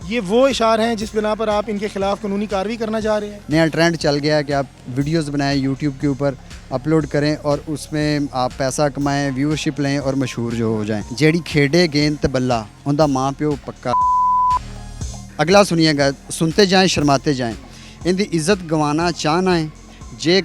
یہ وہ اشعار ہیں جس بنا پر آپ ان کے خلاف قانونی کارروائی کرنا چاہ رہے ہیں؟ نیا ٹرینڈ چل گیا ہے کہ آپ ویڈیوز بنائیں یوٹیوب کے اوپر اپلوڈ کریں اور اس میں آپ پیسہ کمائیں ویورشپ لیں اور مشہور جو ہو جائیں. جیڑی کھیڈے گیند تے بلا اوندا ماں پیو پکا. اگلا سنیے گا, سنتے جائیں شرماتے جائیں. ان دی عزت گوانا چاہنا ہے جے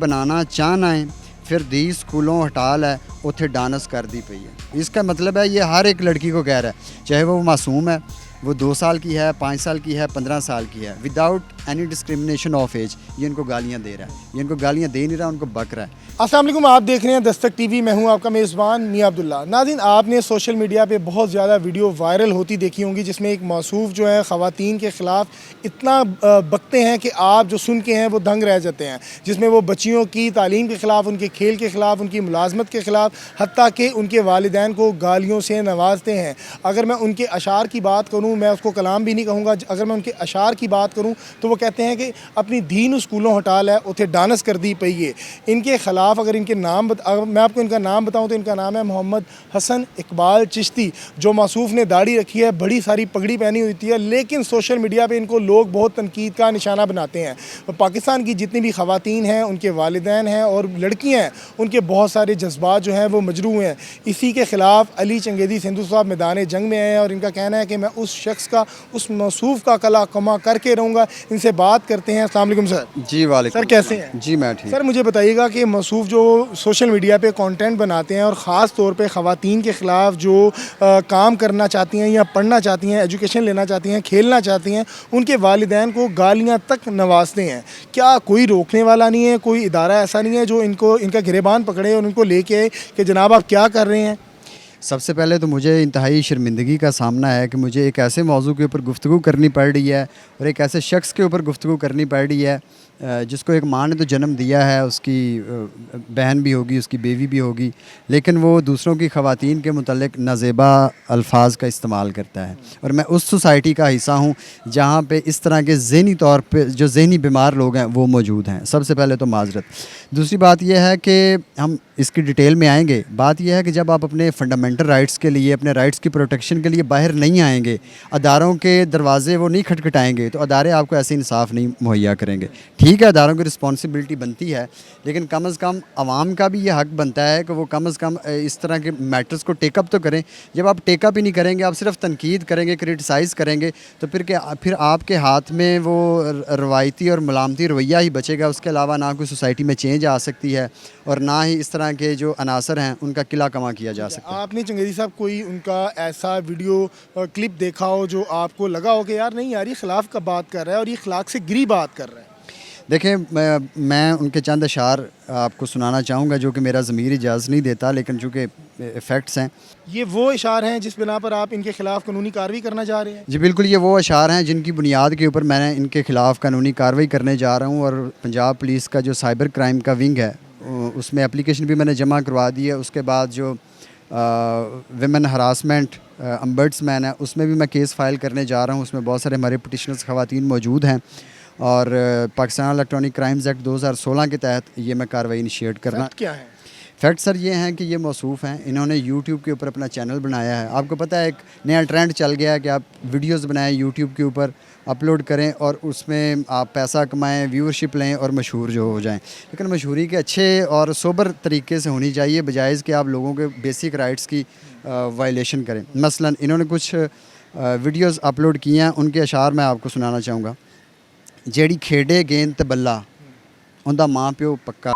بنانا چاہنا ہے پھر دی اسکولوں ہٹا لے اتھے ڈانس کر دی پئی ہے. اس کا مطلب ہے یہ ہر ایک لڑکی کو کہہ رہا ہے, چاہے وہ معصوم ہے, وہ 2 سال کی ہے, 5 سال کی ہے, 15 سال کی ہے, without any discrimination of age. یہ ان کو گالیاں دے رہا ہے, یہ ان کو گالیاں دے نہیں رہا, ان کو بک رہا ہے. السلام علیکم, آپ دیکھ رہے ہیں دستک ٹی وی. میں ہوں آپ کا میزبان میاں عبداللہ. ناظرین, آپ نے سوشل میڈیا پہ بہت زیادہ ویڈیو وائرل ہوتی دیکھی ہوں گی جس میں ایک موصوف جو ہے خواتین کے خلاف اتنا بکتے ہیں کہ آپ جو سن کے ہیں وہ دنگ رہ جاتے ہیں, جس میں وہ بچیوں کی تعلیم کے خلاف, ان کے کھیل کے خلاف, ان کی ملازمت کے خلاف, حتیٰ کہ ان کے والدین کو گالیوں سے نوازتے ہیں. اگر میں ان کے اشعار کی بات کروں, میں اس کو کلام بھی نہیں کہوں گا, اگر میں ان کے اشعار کی بات کروں تو وہ کہتے ہیں کہ اپنی دین اسکولوں ہٹا لے اتھے ڈانس کر دی پئی ہے. ان کے خلاف اگر ان کے نام اگر میں آپ کو ان کا نام بتاؤں تو ان کا نام ہے محمد حسن اقبال چشتی. جو موصوف نے داڑھی رکھی ہے, بڑی ساری پگڑی پہنی ہوتی ہے, لیکن سوشل میڈیا پہ ان کو لوگ بہت تنقید کا نشانہ بناتے ہیں. پاکستان کی جتنی بھی خواتین ہیں, ان کے والدین ہیں اور لڑکیاں ہیں, ان کے بہت سارے جذبات جو ہیں وہ مجروح ہیں. اسی کے خلاف علی چنگیزی سندھو صاحب میدان جنگ میں ہیں اور ان کا کہنا ہے کہ میں اس شخص کا, اس موصوف کا کلا کما کر کے رہوں گا. ان سے بات کرتے ہیں. السلام علیکم سر. جی وعلیکم سر, کیسے ہیں؟ جی میں ٹھیک. سر مجھے بتائیے گا کہ موصوف جو سوشل میڈیا پہ کانٹینٹ بناتے ہیں اور خاص طور پہ خواتین کے خلاف جو کام کرنا چاہتی ہیں یا پڑھنا چاہتی ہیں, ایجوکیشن لینا چاہتی ہیں, کھیلنا چاہتی ہیں, ان کے والدین کو گالیاں تک نوازتے ہیں, کیا کوئی روکنے والا نہیں ہے؟ کوئی ادارہ ایسا نہیں ہے جو ان کا گریبان پکڑے اور ان کو لے کے کہ جناب آپ کیا کر رہے ہیں؟ سب سے پہلے تو مجھے انتہائی شرمندگی کا سامنا ہے کہ مجھے ایک ایسے موضوع کے اوپر گفتگو کرنی پڑ رہی ہے اور ایک ایسے شخص کے اوپر گفتگو کرنی پڑ رہی ہے جس کو ایک ماں نے تو جنم دیا ہے, اس کی بہن بھی ہوگی, اس کی بیوی بھی ہوگی, لیکن وہ دوسروں کی خواتین کے متعلق نازیبا الفاظ کا استعمال کرتا ہے. اور میں اس سوسائٹی کا حصہ ہوں جہاں پہ اس طرح کے ذہنی طور پہ جو ذہنی بیمار لوگ ہیں وہ موجود ہیں. سب سے پہلے تو معذرت. دوسری بات یہ ہے کہ ہم اس کی ڈیٹیل میں آئیں گے. بات یہ ہے کہ جب آپ اپنے فنڈامنٹل رائٹس کے لیے, اپنے رائٹس کی پروٹیکشن کے لیے باہر نہیں آئیں گے, اداروں کے دروازے وہ نہیں کھٹکھٹائیں گے, تو ادارے آپ کو ایسے انصاف نہیں مہیا کریں گے. ٹھیک ہے, اداروں کی رسپانسبلٹی بنتی ہے, لیکن کم از کم عوام کا بھی یہ حق بنتا ہے کہ وہ کم از کم اس طرح کے میٹرز کو ٹیک اپ تو کریں. جب آپ ٹیک اپ ہی نہیں کریں گے, آپ صرف تنقید کریں گے, کرٹیسائز کریں گے, تو پھر آپ کے ہاتھ میں وہ روایتی اور ملامتی رویہ ہی بچے گا. اس کے علاوہ نہ کوئی سوسائٹی میں چینج آ سکتی ہے اور نہ ہی اس طرح کے جو عناصر ہیں ان کا قلعہ کما کیا جا سکتا ہے. آپ نے چنگیزی صاحب کوئی ان کا ایسا ویڈیو کلپ دیکھا ہو جو آپ کو لگا ہو کہ یار نہیں یار, یہ خلاف کا بات کر رہا ہے اور یہ اخلاق سے گری بات کر رہا ہے؟ دیکھیں, میں ان کے چند اشعار آپ کو سنانا چاہوں گا جو کہ میرا ضمیر اجازت نہیں دیتا, لیکن چونکہ فیکٹس ہیں. یہ وہ اشعار ہیں جس بنا پر آپ ان کے خلاف قانونی کارروائی کرنا چاہ رہے ہیں؟ جی بالکل, یہ وہ اشعار ہیں جن کی بنیاد کے اوپر میں نے ان کے خلاف قانونی کارروائی کرنے جا رہا ہوں. اور پنجاب پولیس کا جو سائبر کرائم کا ونگ ہے اس میں اپلیکیشن بھی میں نے جمع کروا دی ہے. اس کے بعد جو ویمن ہراسمنٹ امبرڈس مین ہے اس میں بھی میں کیس فائل کرنے جا رہا ہوں. اس میں بہت سارے ہمارے پٹیشنرز خواتین موجود ہیں اور پاکستان الیکٹرانک کرائمز ایکٹ 2016 کے تحت یہ میں کارروائی انیشیٹ کرنا. فیکٹ کیا ہے؟ فیکٹ سر یہ ہیں کہ یہ موصوف ہیں, انہوں نے یوٹیوب کے اوپر اپنا چینل بنایا ہے. آپ کو پتہ ہے ایک نیا ٹرینڈ چل گیا ہے کہ آپ ویڈیوز بنائیں یوٹیوب کے اوپر اپلوڈ کریں اور اس میں آپ پیسہ کمائیں, ویورشپ لیں اور مشہور جو ہو جائیں. لیکن مشہوری کے اچھے اور سوبر طریقے سے ہونی چاہیے, بجائے کہ آپ لوگوں کے بیسک رائٹس کی وائلیشن کریں. مثلا انہوں نے کچھ ویڈیوز اپلوڈ کیے ہیں, ان کے اشعار میں آپ کو سنانا چاہوں گا. جیڑی کھیڈے گیند تے بلا اوندا ماں پیو پکا.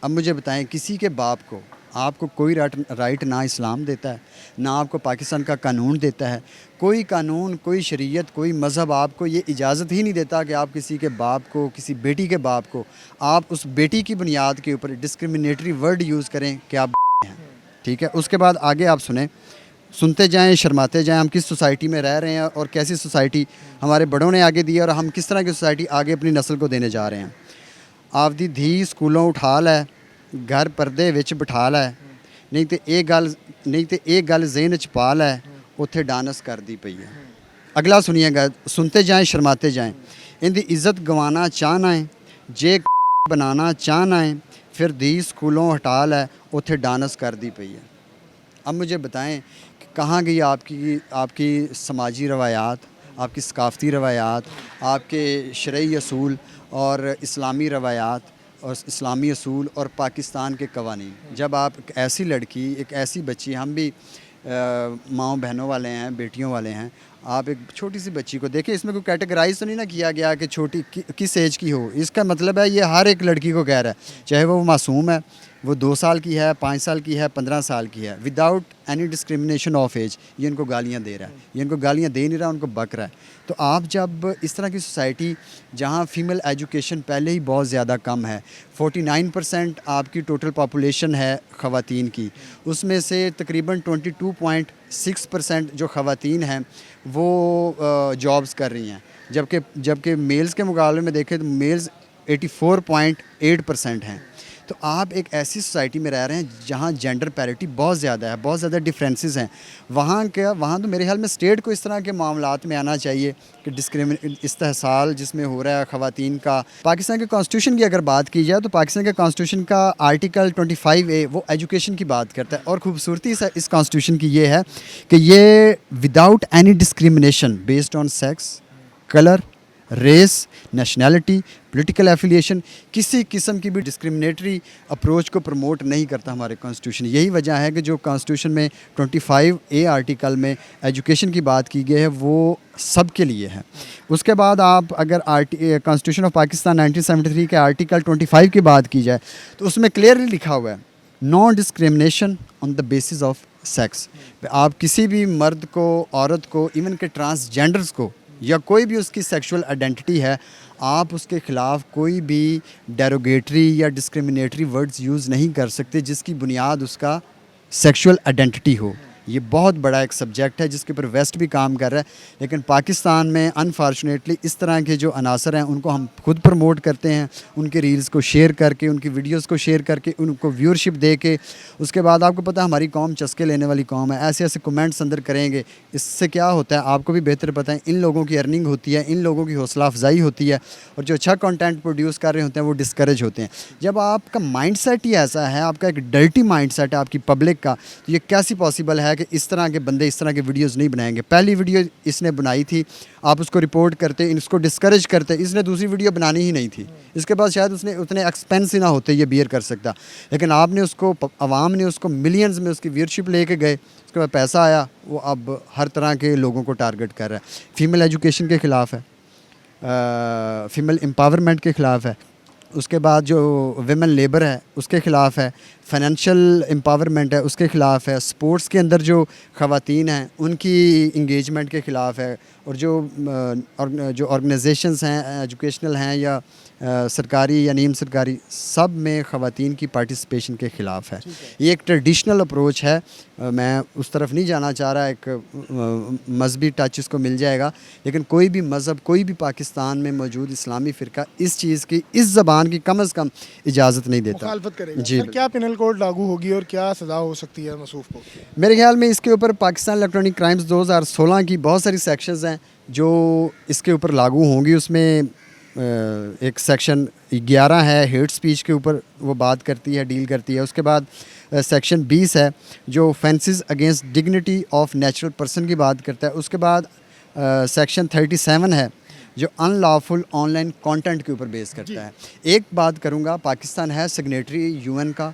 اب مجھے بتائیں, کسی کے باپ کو آپ کو کوئی رائٹ نہ اسلام دیتا ہے, نہ آپ کو پاکستان کا قانون دیتا ہے. کوئی قانون, کوئی شریعت, کوئی مذہب آپ کو یہ اجازت ہی نہیں دیتا کہ آپ کسی کے باپ کو, کسی بیٹی کے باپ کو, آپ اس بیٹی کی بنیاد کے اوپر ڈسکرمنیٹری ورڈ یوز کریں کہ آپ ہیں. ٹھیک ہے, اس کے بعد آگے آپ سنیں, سنتے جائیں شرماتے جائیں. ہم کس سوسائٹی میں رہ رہے ہیں اور کیسی سوسائٹی ہمارے بڑوں نے آگے دی اور ہم کس طرح کی سوسائٹی آگے اپنی نسل کو دینے جا رہے ہیں. آپ دی دھی اسکولوں اٹھا لے, گھر پردے وچ بٹھا لے, نہیں تے اے گل ذہن چ پا لے اتھے ڈانس کر دی پئی ہے. اگلا سنیے گا, سنتے جائیں شرماتے جائیں. ان دی عزت گوانا چاہنا ہے جے بنانا چاہنا ہے پھر دی اسکولوں ہٹا لے اتھے ڈانس کر دی پئی ہے. اب مجھے بتائیں کہ کہاں گئی آپ کی سماجی روایات, آپ کی ثقافتی روایات، آپ کے شرعی اصول اور اسلامی روایات اور اسلامی اصول اور پاکستان کے قوانین. جب آپ ایک ایسی لڑکی، ایک ایسی بچی، ہم بھی ماؤں بہنوں والے ہیں، بیٹیوں والے ہیں، آپ ایک چھوٹی سی بچی کو دیکھیں، اس میں کوئی کیٹیگرائز تو نہیں نہ کیا گیا کہ چھوٹی کس ایج کی ہو. اس کا مطلب ہے یہ ہر ایک لڑکی کو کہہ رہا ہے، چاہے وہ معصوم ہے، وہ 2 سال کی ہے، 5 سال کی ہے، 15 سال کی ہے، without any discrimination of age. یہ ان کو گالیاں دے رہا ہے، یہ ان کو گالیاں دے نہیں رہا، ان کو بک رہا ہے. تو آپ جب اس طرح کی سوسائٹی جہاں فیمیل ایجوکیشن پہلے ہی بہت زیادہ کم ہے، 49% آپ کی ٹوٹل پاپولیشن ہے خواتین کی، اس میں سے تقریباً 22.6% جو خواتین ہیں وہ جابز کر رہی ہیں، جبکہ میلز کے مقابلے میں دیکھیں تو میلز 84.8% ہیں. تو آپ ایک ایسی سوسائٹی میں رہ رہے ہیں جہاں جینڈر پیرٹی بہت زیادہ ہے، بہت زیادہ ڈفرینسز ہیں. وہاں تو میرے خیال میں اسٹیٹ کو اس طرح کے معاملات میں آنا چاہیے کہ استحصال جس میں ہو رہا ہے خواتین کا. پاکستان کے کانسٹیٹیوشن کی اگر بات کی جائے تو پاکستان کے کانسٹیٹیوشن کا آرٹیکل 25A وہ ایجوکیشن کی بات کرتا ہے، اور خوبصورتی اس کانسٹیٹیوشن کی یہ ہے کہ یہ without any discrimination based on sex, colour, race, nationality, political affiliation, کسی قسم کی بھی ڈسکرمنیٹری اپروچ کو پروموٹ نہیں کرتا ہمارے کانسٹیٹیوشن. یہی وجہ ہے کہ جو کانسٹیٹیوشن میں 25A آرٹیکل میں ایجوکیشن کی بات کی گئی ہے وہ سب کے لیے ہے. اس کے بعد آپ اگر کانسٹیٹیوشن آف پاکستان 1973 کے آرٹیکل 25 کی بات کی جائے تو اس میں کلیئرلی لکھا ہوا ہے no discrimination on the basis of sex. آپ کسی بھی مرد کو، عورت کو، ایون کہ ٹرانسجینڈرز کو یا کوئی بھی اس کی سیکشول آئیڈینٹی ہے، آپ اس کے خلاف کوئی بھی ڈیروگیٹری یا ڈسکرمنیٹری ورڈز یوز نہیں کر سکتے جس کی بنیاد اس کا سیکشول آئیڈینٹی ہو. یہ بہت بڑا ایک سبجیکٹ ہے جس کے اوپر ویسٹ بھی کام کر رہا ہے، لیکن پاکستان میں انفارچونیٹلی اس طرح کے جو عناصر ہیں ان کو ہم خود پروموٹ کرتے ہیں، ان کے ریلز کو شیئر کر کے، ان کی ویڈیوز کو شیئر کر کے، ان کو ویورشپ دے کے. اس کے بعد آپ کو پتہ ہے ہماری قوم چسکے لینے والی قوم ہے، ایسے ایسے کمنٹس اندر کریں گے. اس سے کیا ہوتا ہے آپ کو بھی بہتر پتہ ہے، ان لوگوں کی ارننگ ہوتی ہے، ان لوگوں کی حوصلہ افزائی ہوتی ہے، اور جو اچھا کنٹینٹ پروڈیوس کر رہے ہوتے ہیں وہ ڈسکریج ہوتے ہیں. جب آپ کا مائنڈ سیٹ ہی ایسا ہے، آپ کا ایک ڈرٹی مائنڈ سیٹ ہے آپ کی پبلک کا، تو یہ کیسی پاسبل ہے کہ اس طرح کے بندے اس طرح کے ویڈیوز نہیں بنائیں گے. پہلی ویڈیو اس نے بنائی تھی، آپ اس کو رپورٹ کرتے، اس کو ڈسکریج کرتے، اس نے دوسری ویڈیو بنانی ہی نہیں تھی. اس کے بعد شاید اس نے اتنے ایکسپینس ہی نہ ہوتے یہ بیئر کر سکتا، لیکن آپ نے اس کو، عوام نے اس کو ملینز میں اس کی ویورشپ لے کے گئے. اس کے بعد پیسہ آیا، وہ اب ہر طرح کے لوگوں کو ٹارگٹ کر رہا ہے. فیمیل ایجوکیشن کے خلاف ہے، فیمیل امپاورمنٹ کے خلاف ہے. اس کے بعد جو ویمن لیبر ہے اس کے خلاف ہے، فائنینشیل امپاورمنٹ ہے اس کے خلاف ہے، سپورٹس کے اندر جو خواتین ہیں ان کی انگیجمنٹ کے خلاف ہے، اور جو آرگنائزیشنز ہیں ایجوکیشنل ہیں یا سرکاری یا نیم سرکاری، سب میں خواتین کی پارٹیسپیشن کے خلاف ہے. یہ ایک ٹریڈیشنل اپروچ ہے، میں اس طرف نہیں جانا چاہ رہا، ایک مذہبی ٹچ اس کو مل جائے گا، لیکن کوئی بھی مذہب، کوئی بھی پاکستان میں موجود اسلامی فرقہ اس چیز کی، اس زبان کی کم از کم اجازت نہیں دیتا. مخالفت کرے گا. جی کیا پینل کوڈ لاگو ہوگی اور کیا سزا ہو سکتی ہے موصوف کو؟ میرے خیال میں اس کے اوپر پاکستان الیکٹرانک کرائمز 2016 کی بہت ساری سیکشنز ہیں جو اس کے اوپر لاگو ہوں گی. اس میں ایک سیکشن 11 ہے ہیٹ سپیچ کے اوپر، وہ بات کرتی ہے، ڈیل کرتی ہے. اس کے بعد سیکشن 20 ہے جو offences against dignity of natural person کی بات کرتا ہے. اس کے بعد سیکشن 37 ہے جو ان لافل آن لائن کانٹینٹ کے اوپر بیس کرتا ہے. ایک بات کروں گا، پاکستان ہے سگنیٹری UN کا،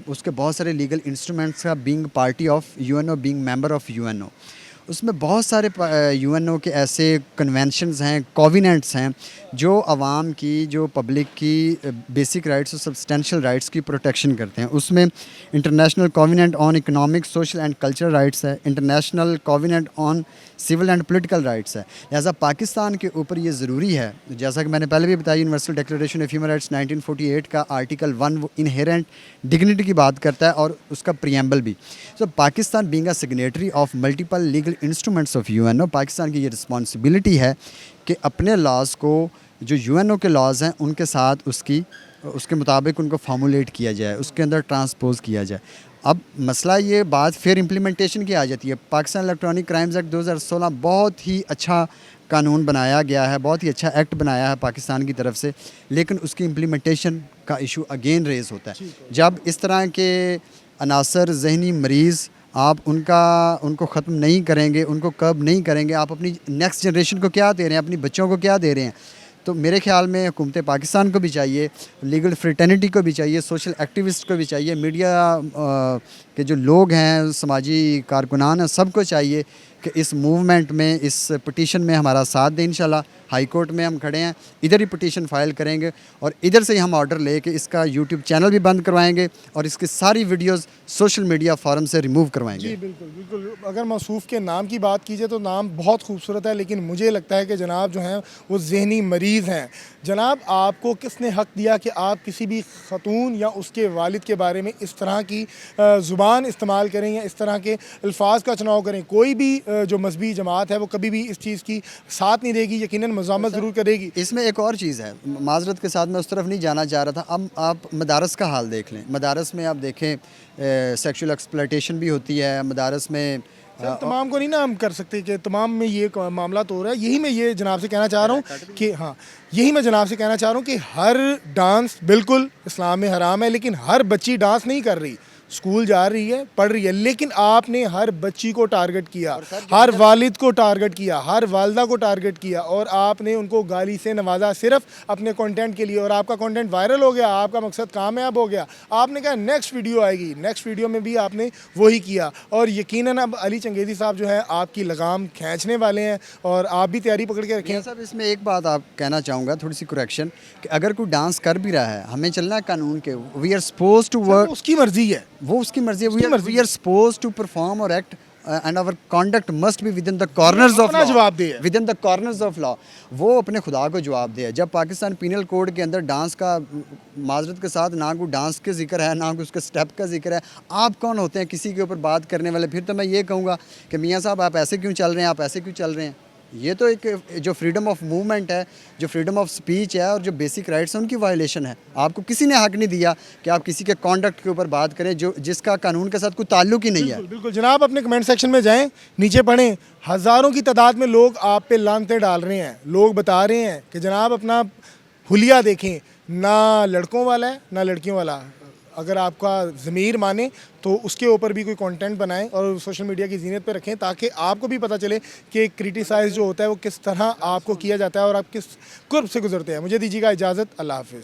اس کے بہت سارے لیگل انسٹرومنٹس کا، being party of UNO، being member of UNO. اس میں بہت سارے UNO کے ایسے کنونشنز ہیں، کووننٹس ہیں جو عوام کی، جو پبلک کی بیسک رائٹس اور سبسٹینشیل رائٹس کی پروٹیکشن کرتے ہیں. اس میں international covenant on economic, social and cultural rights ہے، international covenant on civil and political rights ہے. لہٰذا پاکستان کے اوپر یہ ضروری ہے، جیسا کہ میں نے پہلے بھی بتایا، universal declaration of human rights 1948 کا آرٹیکل 1 وہ انہیرنٹ ڈگنیٹی کی بات کرتا ہے، اور اس کا پریمبل بھی. So Pakistan being a signatory of multiple legal instruments of UNO، Pakistan کی یہ رسپانسبلٹی ہے کہ اپنے لاز کو، جو UNO کے لاز ہیں ان کے ساتھ اس کے مطابق ان کو فارمولیٹ کیا جائے، اس کے اندر ٹرانسپوز کیا جائے. اب مسئلہ یہ بات پھر امپلیمنٹیشن کی آ جاتی ہے. پاکستان الیکٹرانک کرائمز ایکٹ 2016 بہت ہی اچھا قانون بنایا گیا ہے، بہت ہی اچھا ایکٹ بنایا ہے پاکستان کی طرف سے، لیکن اس کی امپلیمنٹیشن کا ایشو اگین ریز ہوتا ہے. جب اس طرح کے عناصر ذہنی مریض آپ ان کو ختم نہیں کریں گے, ان کو کب نہیں کریں گے, آپ اپنی نیکسٹ جنریشن کو کیا دے رہے ہیں, اپنی بچوں کو کیا دے رہے ہیں. تو میرے خیال میں حکومت پاکستان کو بھی چاہیے, لیگل فریٹرنیٹی کو بھی چاہیے, سوشل ایکٹیوسٹ کو بھی چاہیے, میڈیا کے جو لوگ ہیں, سماجی کارکنان ہیں, سب کو چاہیے کہ اس موومنٹ میں, اس پٹیشن میں ہمارا ساتھ دیں. انشاءاللہ ہائی کورٹ میں ہم کھڑے ہیں, ادھر ہی پٹیشن فائل کریں گے اور ادھر سے ہی ہم آرڈر لے کے اس کا یوٹیوب چینل بھی بند کروائیں گے اور اس کی ساری ویڈیوز سوشل میڈیا فورم سے ریموو کروائیں گے. جی بالکل بالکل. اگر موصوف کے نام کی بات کیجیے تو نام بہت خوبصورت ہے, لیکن مجھے لگتا ہے کہ جناب جو ہیں وہ ذہنی مریض ہیں. جناب آپ کو کس نے حق دیا کہ آپ کسی بھی خاتون یا اس کے والد کے بارے میں اس طرح کی زبان استعمال کریں یا اس طرح کے الفاظ کا چناؤ کریں؟ کوئی بھی جو مذہبی جماعت ہے وہ کبھی بھی اس چیز کی ساتھ نہیں دے گی, یقیناً مزاحمت ضرور کرے گی. اس میں ایک اور چیز ہے, معذرت کے ساتھ میں اس طرف نہیں جانا چاہ رہا تھا. اب آپ مدارس کا حال دیکھ لیں, مدارس میں آپ دیکھیں سیکشول ایکسپلائٹیشن بھی ہوتی ہے مدارس میں. تمام کو نہیں نا ہم کر سکتے کہ تمام میں یہ معاملات ہو رہا ہے. یہی میں یہ جناب سے کہنا چاہ رہا ہوں کہ یہی میں جناب سے کہنا چاہ رہا ہوں کہ ہر ڈانس بالکل اسلام میں حرام ہے, لیکن ہر بچی ڈانس نہیں کر رہی, اسکول جا رہی ہے, پڑھ رہی ہے, لیکن آپ نے ہر بچی کو ٹارگٹ کیا, ہر والد کو ٹارگٹ کیا, ہر والدہ کو ٹارگٹ کیا, اور آپ نے ان کو گالی سے نوازا صرف اپنے کنٹینٹ کے لیے, اور آپ کا کنٹینٹ وائرل ہو گیا, آپ کا مقصد کامیاب ہو گیا. آپ نے کہا نیکسٹ ویڈیو آئے گی, نیکسٹ ویڈیو میں بھی آپ نے وہی کیا, اور یقیناً اب علی چنگیزی صاحب جو ہے آپ کی لگام کھینچنے والے ہیں, اور آپ بھی تیاری پکڑ کے رکھیں. صاحب اس میں ایک بات آپ کہنا چاہوں گا, تھوڑی سی کریکشن, کہ اگر کوئی ڈانس کر بھی رہا ہے, ہمیں چلنا ہے قانون کے, we are suppose to work, اس کی مرضی ہے, وہ اس کی مرضی ہے, we are suppose to perform اور act and our conduct must be within the corners of law, جواب دے, within the corners of law. وہ اپنے خدا کو جواب دے. جب پاکستان پینل کوڈ کے اندر ڈانس کا, معذرت کے ساتھ, نہ کوئی ڈانس کے ذکر ہے, نہ کوئی اس کے اسٹیپ کا ذکر ہے, آپ کون ہوتے ہیں کسی کے اوپر بات کرنے والے؟ پھر تو میں یہ کہوں گا کہ میاں صاحب آپ ایسے کیوں چل رہے ہیں, آپ ایسے کیوں چل رہے ہیں. یہ تو ایک جو فریڈم آف موومنٹ ہے, جو فریڈم آف سپیچ ہے, اور جو بیسک رائٹس ہیں, ان کی وائلیشن ہے. آپ کو کسی نے حق نہیں دیا کہ آپ کسی کے کانڈکٹ کے اوپر بات کریں جس کا قانون کے ساتھ کوئی تعلق ہی نہیں ہے. بالکل جناب, اپنے کمنٹ سیکشن میں جائیں, نیچے پڑھیں, ہزاروں کی تعداد میں لوگ آپ پہ لانتیں ڈال رہے ہیں. لوگ بتا رہے ہیں کہ جناب اپنا حلیہ دیکھیں, نہ لڑکوں والا ہے نہ لڑکیوں والا. اگر آپ کا ضمیر مانے تو اس کے اوپر بھی کوئی کنٹینٹ بنائیں اور سوشل میڈیا کی زینت پہ رکھیں, تاکہ آپ کو بھی پتہ چلے کہ کرٹیسائز جو ہوتا ہے وہ کس طرح آپ کو کیا جاتا ہے اور آپ کس قرب سے گزرتے ہیں. مجھے دیجیے گا اجازت, اللہ حافظ.